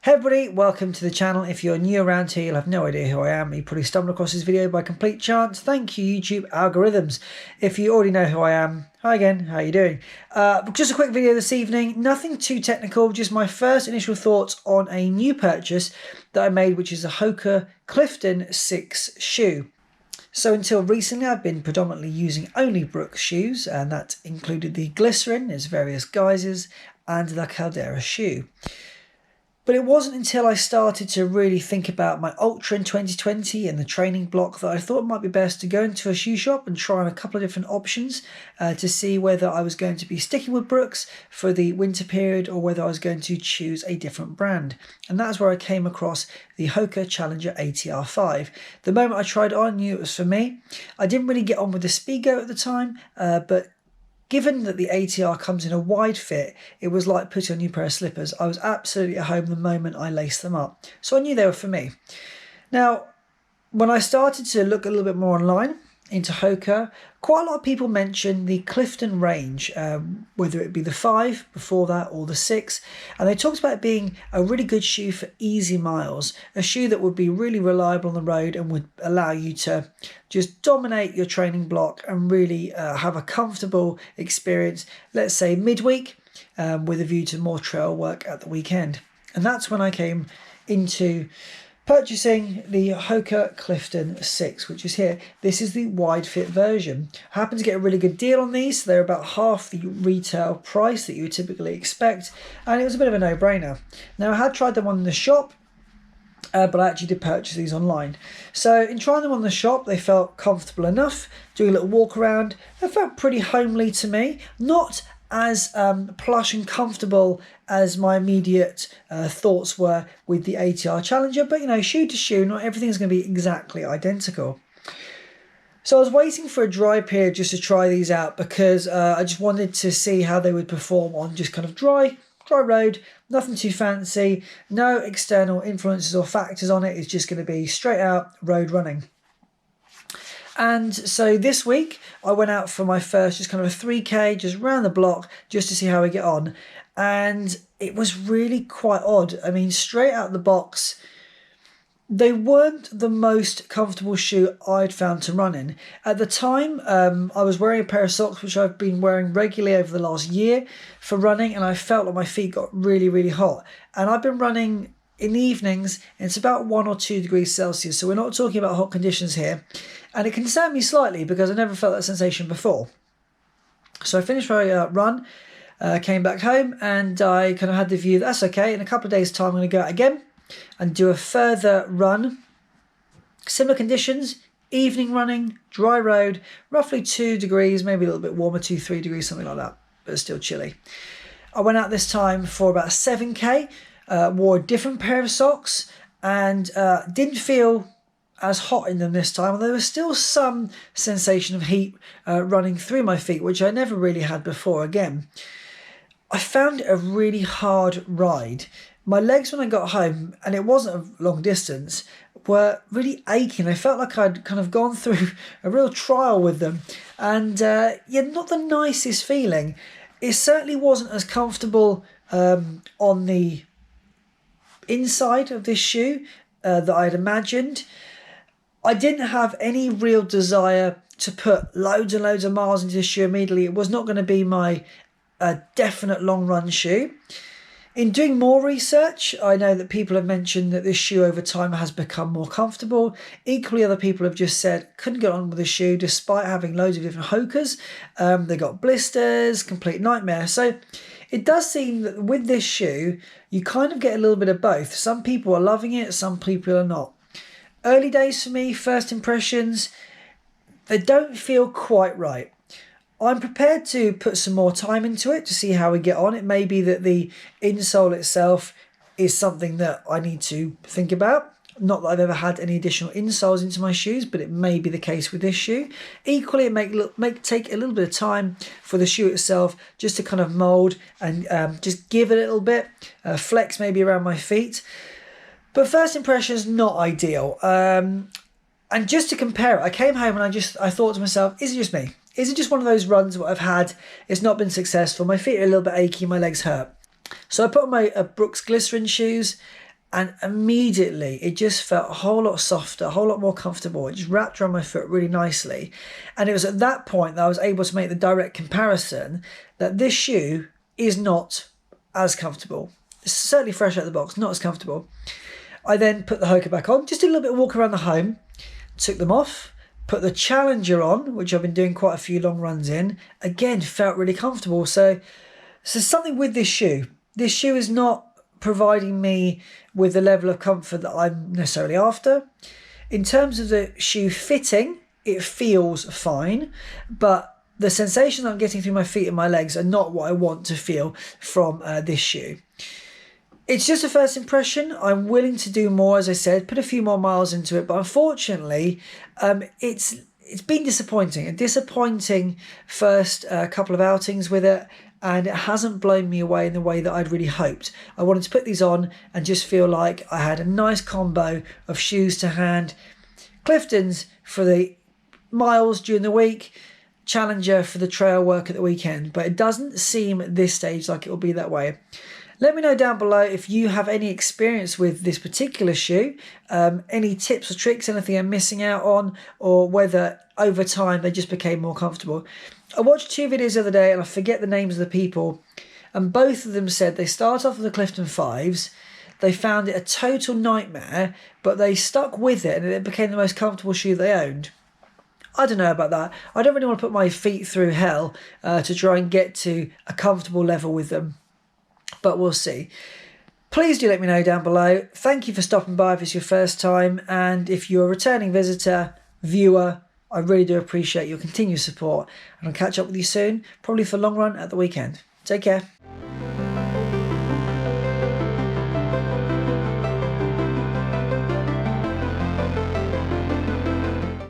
Hey everybody, welcome to the channel. If you're new around here, you'll have no idea who I am. You probably stumbled across this video by complete chance. Thank you, YouTube algorithms. If you already know who I am, hi again, how are you doing? Just a quick video this evening, nothing too technical, just my first initial thoughts on a new purchase that I made, which is a Hoka Clifton 6 shoe. So until recently, I've been predominantly using only Brooks shoes, and that included the Glycerin, its various guises, and the Caldera shoe. But it wasn't until I started to really think about my Ultra in 2020 and the training block that I thought it might be best to go into a shoe shop and try on a couple of different options to see whether I was going to be sticking with Brooks for the winter period or whether I was going to choose a different brand. And that's where I came across the Hoka Challenger ATR 5. The moment I tried it on, I knew it was for me. I didn't really get on with the Speedgo at the time, but given that the ATR comes in a wide fit, it was like putting on a new pair of slippers. I was absolutely at home the moment I laced them up. So I knew they were for me. Now, when I started to look a little bit more online into Hoka, quite a lot of people mentioned the Clifton range, whether it be the 5 before that or the 6. And they talked about it being a really good shoe for easy miles, a shoe that would be really reliable on the road and would allow you to just dominate your training block and really have a comfortable experience, let's say midweek, with a view to more trail work at the weekend. And that's when I came into purchasing the Hoka Clifton 6, which is here. This is the wide fit version. I happened to get a really good deal on these. So they're about half the retail price that you would typically expect, and it was a bit of a no-brainer. Now, I had tried them on in the shop, but I actually did purchase these online. So in trying them on the shop, they felt comfortable enough. Doing a little walk around, they felt pretty homely to me. Not as plush and comfortable as my immediate thoughts were with the ATR Challenger, but you know, shoe to shoe, not everything's going to be exactly identical. So I was waiting for a dry period just to try these out because I just wanted to see how they would perform on just kind of dry road, nothing too fancy, no external influences or factors on it. It's just going to be straight out road running. And so this week I went out for my first just kind of a 3K just round the block just to see how we get on. And it was really quite odd. I mean, straight out the box, they weren't the most comfortable shoe I'd found to run in. At the time, I was wearing a pair of socks which I've been wearing regularly over the last year for running, and I felt like my feet got really, really hot. And I've been running in the evenings, and it's about 1 or 2 degrees Celsius, so we're not talking about hot conditions here. And it concerned me slightly because I never felt that sensation before. So I finished my run, came back home, and I kind of had the view, that's okay, in a couple of days' time I'm going to go out again and do a further run. Similar conditions, evening running, dry road, roughly 2 degrees, maybe a little bit warmer, 2-3 degrees, something like that, but it's still chilly. I went out this time for about 7K, wore a different pair of socks, and didn't feel as hot in them this time, although there was still some sensation of heat running through my feet, which I never really had before. Again, I found it a really hard ride. My legs when I got home, and it wasn't a long distance, were really aching. I felt like I'd kind of gone through a real trial with them, and yeah, not the nicest feeling. It certainly wasn't as comfortable on the inside of this shoe that I'd imagined. I didn't have any real desire to put loads and loads of miles into this shoe immediately. It was not going to be my definite long run shoe. In doing more research, I know that people have mentioned that this shoe over time has become more comfortable. Equally, other people have just said couldn't get on with the shoe despite having loads of different Hokas. They got blisters, complete nightmare. So it does seem that with this shoe, you kind of get a little bit of both. Some people are loving it, some people are not. Early days for me, first impressions, they don't feel quite right. I'm prepared to put some more time into it to see how we get on. It may be that the insole itself is something that I need to think about. Not that I've ever had any additional insoles into my shoes, but it may be the case with this shoe. Equally, it may take a little bit of time for the shoe itself just to kind of mould and just give it a little bit, flex maybe around my feet. But first impressions, not ideal. And just to compare it, I came home and I thought to myself, is it just me? Is it just one of those runs what I've had? It's not been successful. My feet are a little bit achy, my legs hurt. So I put on my Brooks Glycerin shoes, and immediately it just felt a whole lot softer, a whole lot more comfortable. It just wrapped around my foot really nicely. And it was at that point that I was able to make the direct comparison that this shoe is not as comfortable. It's certainly fresh out of the box, not as comfortable. I then put the Hoka back on, just did a little bit of walk around the home, took them off, put the Challenger on, which I've been doing quite a few long runs in. Again, felt really comfortable. So something with this shoe. This shoe is not providing me with the level of comfort that I'm necessarily after. In terms of the shoe fitting, it feels fine, but the sensations I'm getting through my feet and my legs are not what I want to feel from this shoe. It's just a first impression. I'm willing to do more, as I said, put a few more miles into it, but unfortunately, it's been disappointing. A disappointing first couple of outings with it, and it hasn't blown me away in the way that I'd really hoped. I wanted to put these on and just feel like I had a nice combo of shoes to hand. Clifton's for the miles during the week, Challenger for the trail work at the weekend, but it doesn't seem at this stage like it will be that way. Let me know down below if you have any experience with this particular shoe, any tips or tricks, anything I'm missing out on, or whether over time they just became more comfortable. I watched 2 videos the other day and I forget the names of the people, and both of them said they start off with the Clifton 5s, they found it a total nightmare, but they stuck with it and it became the most comfortable shoe they owned. I don't know about that. I don't really want to put my feet through hell to try and get to a comfortable level with them. But we'll see. Please do let me know down below. Thank you for stopping by if it's your first time. And if you're a returning visitor, viewer, I really do appreciate your continued support. And I'll catch up with you soon, probably for a long run at the weekend. Take care.